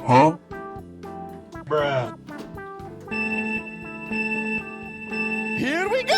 Huh? Bruh. Here we go!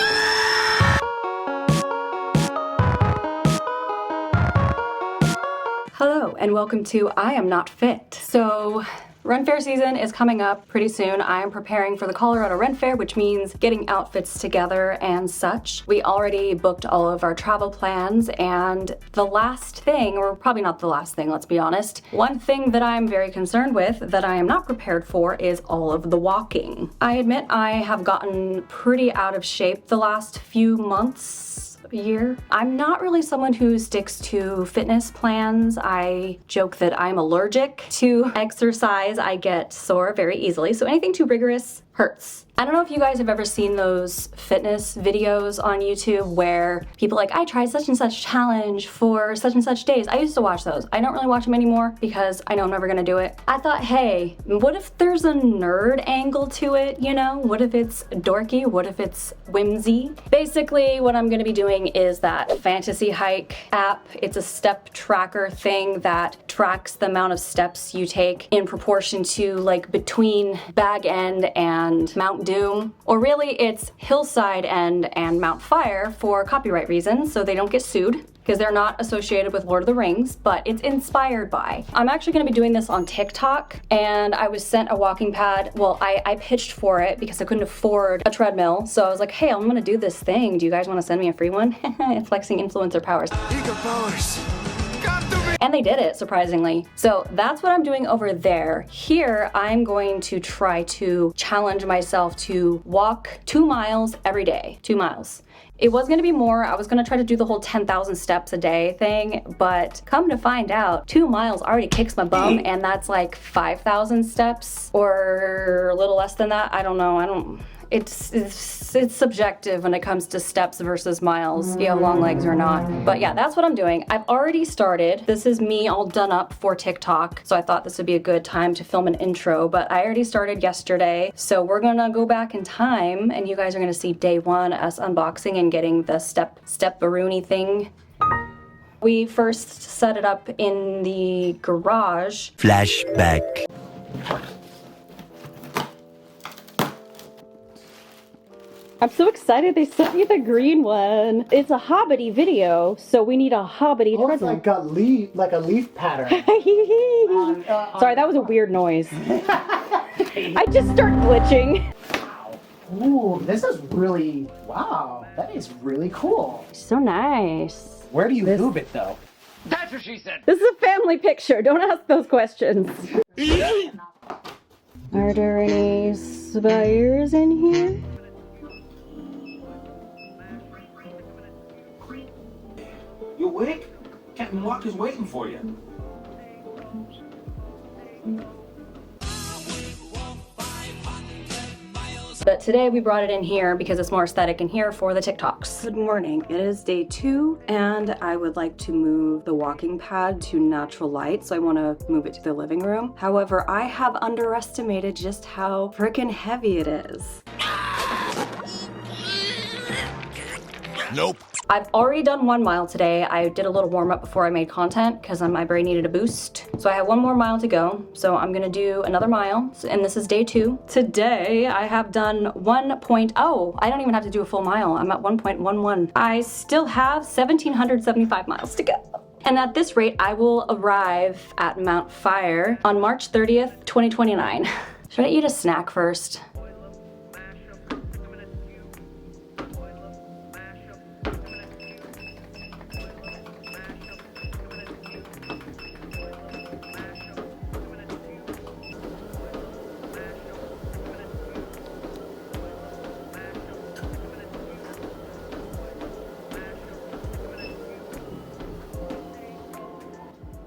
Hello and welcome to I Am Not Fit. So Ren Fair season is coming up pretty soon. I am preparing for the Colorado Ren Fair, which means getting outfits together and such. We already booked all of our travel plans, and the last thing, or probably not the last thing, let's be honest, one thing that I'm very concerned with that I am not prepared for is all of the walking. I admit I have gotten pretty out of shape the last few months. Year. I'm not really someone who sticks to fitness plans. I joke that I'm allergic to exercise. I get sore very easily, so anything too rigorous hurts. I don't know if you guys have ever seen those fitness videos on YouTube where people like, I tried such and such challenge for such and such days. I used to watch those. I don't really watch them anymore because I know I'm never gonna do it. I thought, hey, what if there's a nerd angle to it, you know? What if it's dorky? What if it's whimsy? Basically, what I'm gonna be doing is that Fantasy Hike app. It's a step tracker thing that tracks the amount of steps you take in proportion to like between Bag End and Mount Doom, or really it's Hillside End and Mount Fire for copyright reasons, so they don't get sued because they're not associated with Lord of the Rings, but it's inspired by. I'm actually gonna be doing this on TikTok, and I was sent a walking pad. Well, I pitched for it because I couldn't afford a treadmill, so I was like, hey, I'm gonna do this thing. Do you guys wanna send me a free one? Flexing influencer powers. Ego powers. And they did it, surprisingly. So that's what I'm doing over there. Here, I'm going to try to challenge myself to walk 2 miles every day. 2 miles. It was gonna be more. I was gonna try to do the whole 10,000 steps a day thing, but come to find out, 2 miles already kicks my bum, and that's like 5,000 steps or a little less than that. I don't know. It's subjective when it comes to steps versus miles, if you have long legs or not. But yeah, that's what I'm doing. I've already started. This is me all done up for TikTok, so I thought this would be a good time to film an intro, but I already started yesterday. So we're gonna go back in time, and you guys are gonna see day one, us unboxing and getting the step-baroonie thing. We first set it up in the garage. Flashback. I'm so excited they sent me the green one. It's a hobbity video, so we need a hobbity It's treadmill. like a leaf pattern. Sorry, that was a weird noise. I just start glitching. Ooh, this is really, wow, that is really cool. So nice. Where do you move it though? That's what she said. This is a family picture. Don't ask those questions. Are there any spires in here? You awake? Captain Walker's waiting for you. But today we brought it in here because it's more aesthetic in here for the TikToks. Good morning. It is day 2, and I would like to move the walking pad to natural light, so I want to move it to the living room. However, I have underestimated just how freaking heavy it is. Nope. I've already done 1 mile today. I did a little warm up before I made content because my brain needed a boost. So I have 1 more mile to go. So I'm gonna do another mile, and this is day 2. Today I have done 1.0. I don't even have to do a full mile. I'm at 1.11. I still have 1,775 miles to go. And at this rate, I will arrive at Mount Fire on March 30th, 2029. Should I eat a snack first?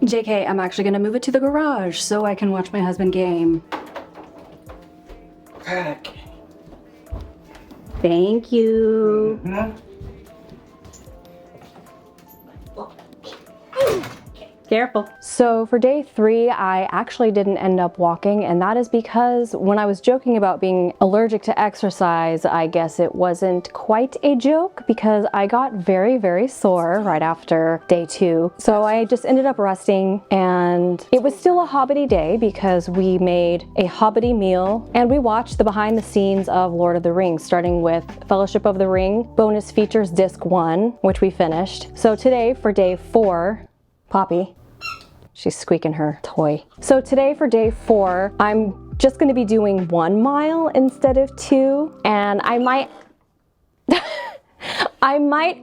JK, I'm actually gonna move it to the garage so I can watch my husband game. Heck. Thank you. Careful. So for day 3, I actually didn't end up walking, and that is because when I was joking about being allergic to exercise, I guess it wasn't quite a joke because I got very, very sore right after day 2. So I just ended up resting, and it was still a hobbity day because we made a hobbity meal and we watched the behind the scenes of Lord of the Rings, starting with Fellowship of the Ring bonus features disc 1, which we finished. So today for day 4, Poppy, she's squeaking her toy. So today for day 4, I'm just gonna be doing 1 mile instead of 2, and I might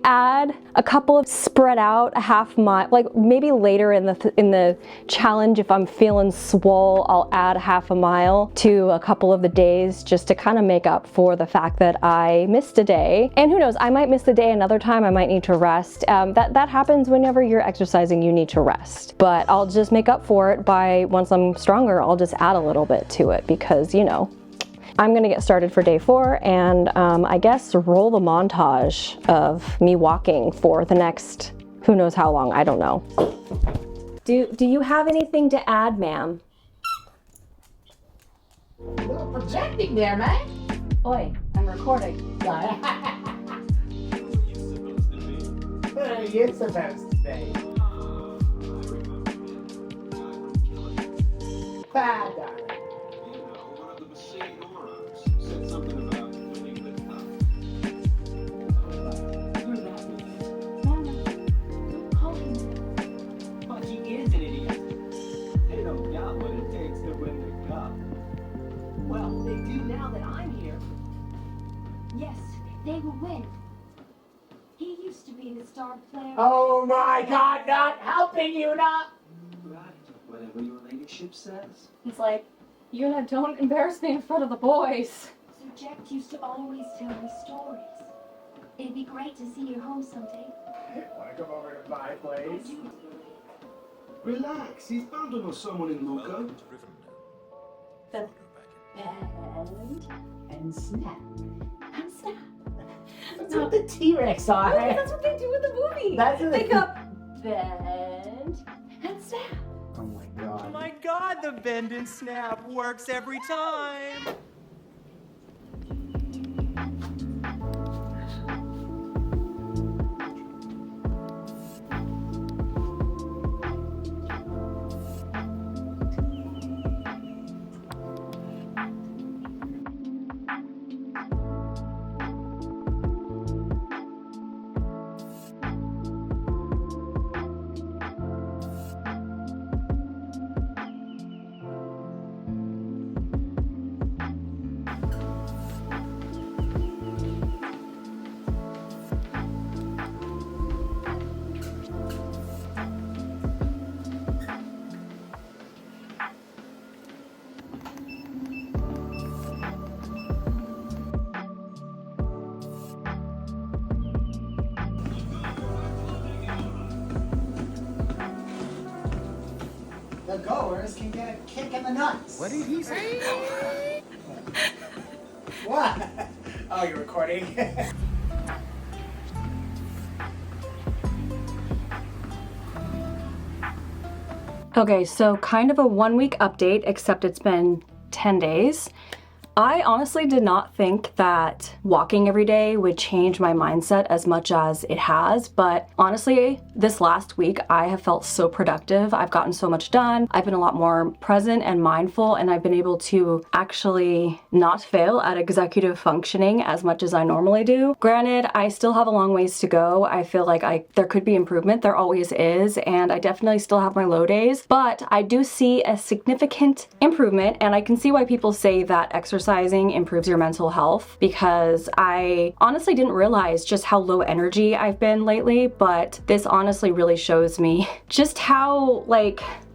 add a couple of spread out a half mile, like maybe later in the challenge if I'm feeling swole, I'll add half a mile to a couple of the days just to kind of make up for the fact that I missed a day. And who knows, I might miss a day another time, I might need to rest. That happens whenever you're exercising, you need to rest. But I'll just make up for it by, once I'm stronger, I'll just add a little bit to it because, you know, I'm gonna get started for day 4 and I guess roll the montage of me walking for the next, who knows how long, I don't know. Do you have anything to add, ma'am? A little projecting there, man. Oi, I'm recording. You're supposed to be. Bad, darling. Said something about winning the cup. But he is an idiot. They don't got what it takes to win the cup. Well, they do now that I'm here. Yes, they will win. He used to be the star player. Oh my God, not helping you, not. Right, whatever your ladyship says. He's like, Una, don't embarrass me in front of the boys. Sir Jack used to always tell me stories. It'd be great to see you home someday. Wanna come over to my place? Relax, he's bound to know someone in Luca. And snap. And snap. That's what the T-Rex are. No, that's what they do in the movie. That's what They they- go, bend and snap. Oh my God. Oh my God, the bend and snap works every time. The goers can get a kick in the nuts. What did he say? What? Oh, you're recording? Okay, so kind of a 1-week update, except it's been 10 days. I honestly did not think that walking every day would change my mindset as much as it has, but honestly, this last week I have felt so productive. I've gotten so much done. I've been a lot more present and mindful, and I've been able to actually not fail at executive functioning as much as I normally do. Granted, I still have a long ways to go. I feel like there could be improvement. There always is, and I definitely still have my low days, but I do see a significant improvement, and I can see why people say that exercising improves your mental health, because I honestly didn't realize just how low energy I've been lately, but this honestly really shows me just how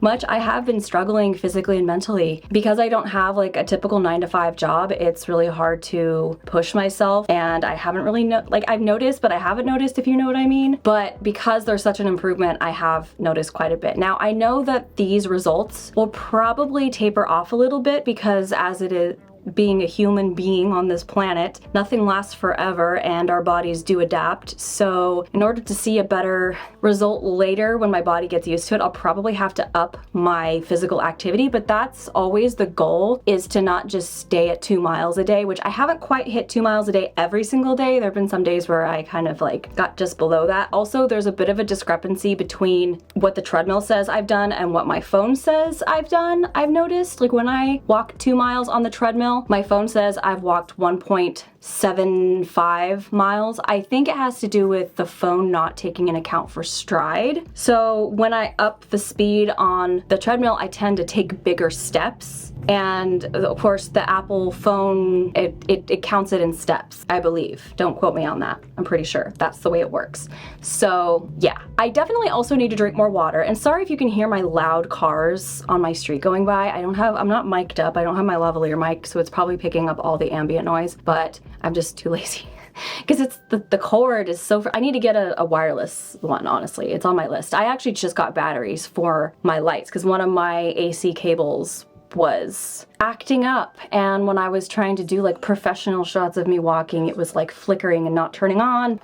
much I have been struggling physically and mentally. Because I don't have like a typical 9-to-5 job, it's really hard to push myself, and I haven't really I've noticed, but I haven't noticed, if you know what I mean. But because there's such an improvement, I have noticed quite a bit. Now I know that these results will probably taper off a little bit, because as it is, being a human being on this planet, nothing lasts forever and our bodies do adapt. So in order to see a better result later when my body gets used to it, I'll probably have to up my physical activity, but that's always the goal, is to not just stay at 2 miles a day, which I haven't quite hit 2 miles a day every single day. There have been some days where I kind of like got just below that. Also, there's a bit of a discrepancy between what the treadmill says I've done and what my phone says I've done. I've noticed, like when I walk 2 miles on the treadmill, my phone says I've walked 1.75 miles. I think it has to do with the phone not taking into account for stride. So when I up the speed on the treadmill, I tend to take bigger steps. And of course the Apple phone, it counts it in steps, I believe. Don't quote me on that. I'm pretty sure that's the way it works. So yeah, I definitely also need to drink more water. And sorry if you can hear my loud cars on my street going by. I'm not mic'd up. I don't have my lavalier mic, so it's probably picking up all the ambient noise, but I'm just too lazy. Because it's the cord is so, I need to get a wireless one, honestly. It's on my list. I actually just got batteries for my lights because one of my AC cables was acting up, and when I was trying to do like professional shots of me walking, it was like flickering and not turning on.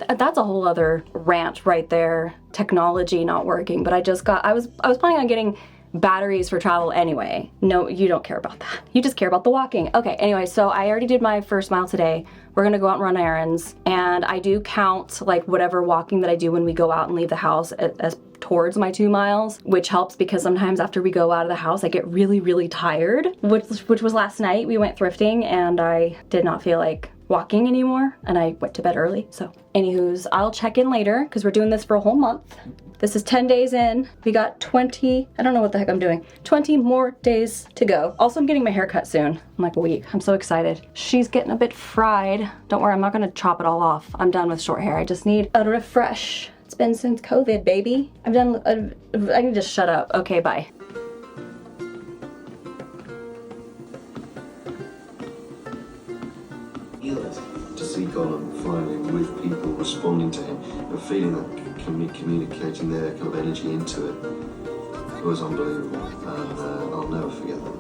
That's a whole other rant right there. Technology not working. But I was planning on getting batteries for travel anyway. No, you don't care about that. You just care about the walking. Okay, anyway, so I already did my first mile today. We're gonna go out and run errands, and I do count like whatever walking that I do when we go out and leave the house as towards my 2 miles, which helps because sometimes after we go out of the house, I get really, really tired, which was last night. We went thrifting and I did not feel like walking anymore, and I went to bed early. So anywho's, I'll check in later because we're doing this for a whole month. This is 10 days in. We got 20, I don't know what the heck I'm doing, 20 more days to go. Also, I'm getting my hair cut soon, in like a week. I'm so excited. She's getting a bit fried. Don't worry, I'm not gonna chop it all off. I'm done with short hair. I just need a refresh. It's been since COVID, baby. I'm done, I need to shut up. Okay, bye. To see Gollum flying with people responding to him and feeling that communicating their kind of energy into it was unbelievable, and I'll never forget that.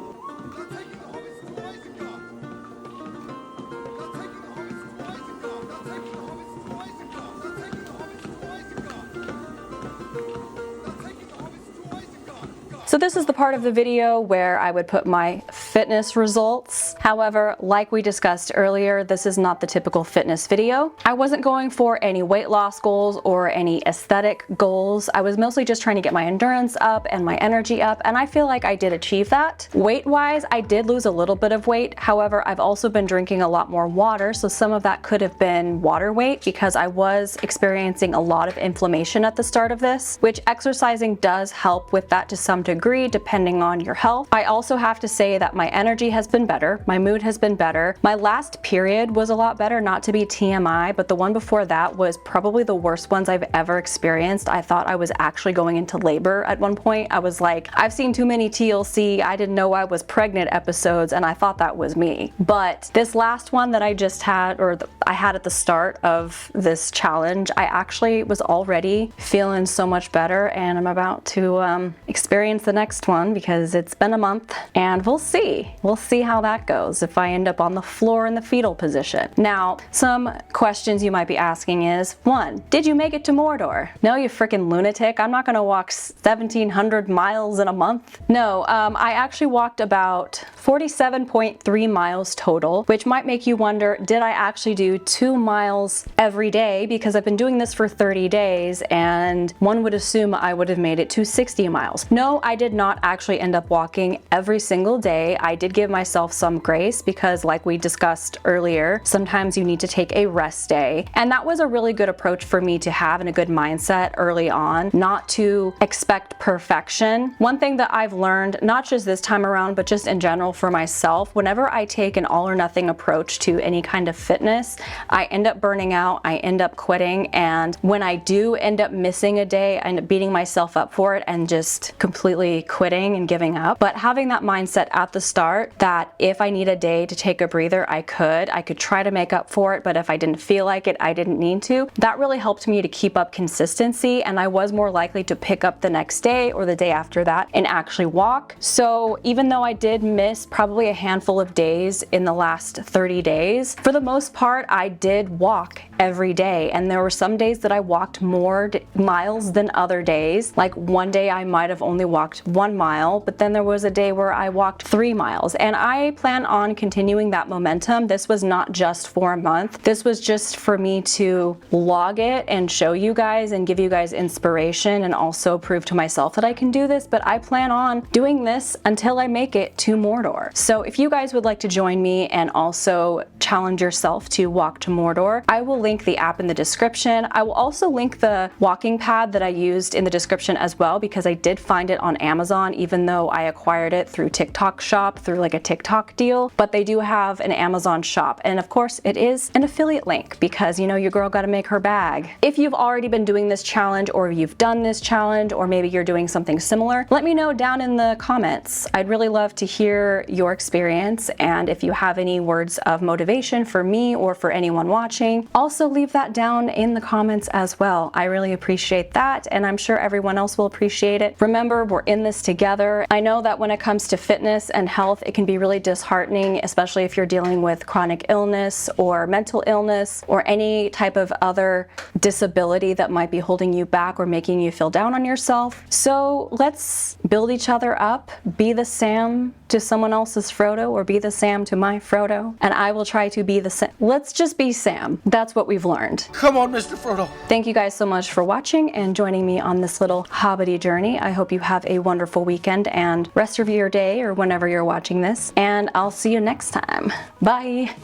So this is the part of the video where I would put my fitness results. However, like we discussed earlier, this is not the typical fitness video. I wasn't going for any weight loss goals or any aesthetic goals. I was mostly just trying to get my endurance up and my energy up, and I feel like I did achieve that. Weight-wise, I did lose a little bit of weight. However, I've also been drinking a lot more water, so some of that could have been water weight because I was experiencing a lot of inflammation at the start of this, which exercising does help with that to some degree depending on your health. I also have to say that my energy has been better, my mood has been better. My last period was a lot better, not to be TMI, but the one before that was probably the worst ones I've ever experienced. I thought I was actually going into labor at one point. I was like, I've seen too many TLC, I didn't know I was pregnant episodes, and I thought that was me. But this last one that I just had, or I had at the start of this challenge, I actually was already feeling so much better, and I'm about to experience the next one because it's been a month, and we'll see how that goes if I end up on the floor in the fetal position. Now, some questions you might be asking is, 1, did you make it to Mordor? No, you freaking lunatic. I'm not gonna walk 1,700 miles in a month. No, I actually walked about 47.3 miles total, which might make you wonder, did I actually do 2 miles every day? Because I've been doing this for 30 days and one would assume I would have made it to 60 miles. No, I did not actually end up walking every single day. I did give myself some grace because, like we discussed earlier, sometimes you need to take a rest day. And that was a really good approach for me to have and a good mindset early on, not to expect perfection. One thing that I've learned, not just this time around, but just in general for myself, whenever I take an all or nothing approach to any kind of fitness, I end up burning out, I end up quitting, and when I do end up missing a day, I end up beating myself up for it and just completely quitting and giving up. But having that mindset at the start that if I need a day to take a breather, I could try to make up for it, but if I didn't feel like it, I didn't need to. That really helped me to keep up consistency, and I was more likely to pick up the next day or the day after that and actually walk. So even though I did miss probably a handful of days in the last 30 days, for the most part, I did walk every day, and there were some days that I walked more miles than other days. Like one day I might have only walked 1 mile, but then there was a day where I walked 3 miles, and I plan on continuing that momentum. This was not just for a month. This was just for me to log it and show you guys and give you guys inspiration and also prove to myself that I can do this, but I plan on doing this until I make it to Mordor. So if you guys would like to join me and also challenge yourself to walk to Mordor, I will link the app in the description. I will also link the walking pad that I used in the description as well, because I did find it on Amazon, even though I acquired it through TikTok shop, through like a TikTok deal, but they do have an Amazon shop. And of course it is an affiliate link because, you know, your girl got to make her bag. If you've already been doing this challenge, or you've done this challenge, or maybe you're doing something similar, let me know down in the comments. I'd really love to hear your experience, and if you have any words of motivation for me or for anyone watching, also leave that down in the comments as well. I really appreciate that, and I'm sure everyone else will appreciate it. Remember, we're in this together. I know that when it comes to fitness and health, it can be really disheartening, especially if you're dealing with chronic illness or mental illness or any type of other disability that might be holding you back or making you feel down on yourself. So let's build each other up, be the Sam to someone else's Frodo, or be the Sam to my Frodo, and I will try to be the Sam. Let's just be Sam. That's what we've learned. Come on, Mr. Frodo. Thank you guys so much for watching and joining me on this little hobbity journey. I hope you have a wonderful weekend and rest of your day or whenever you're watching this, and I'll see you next time. Bye.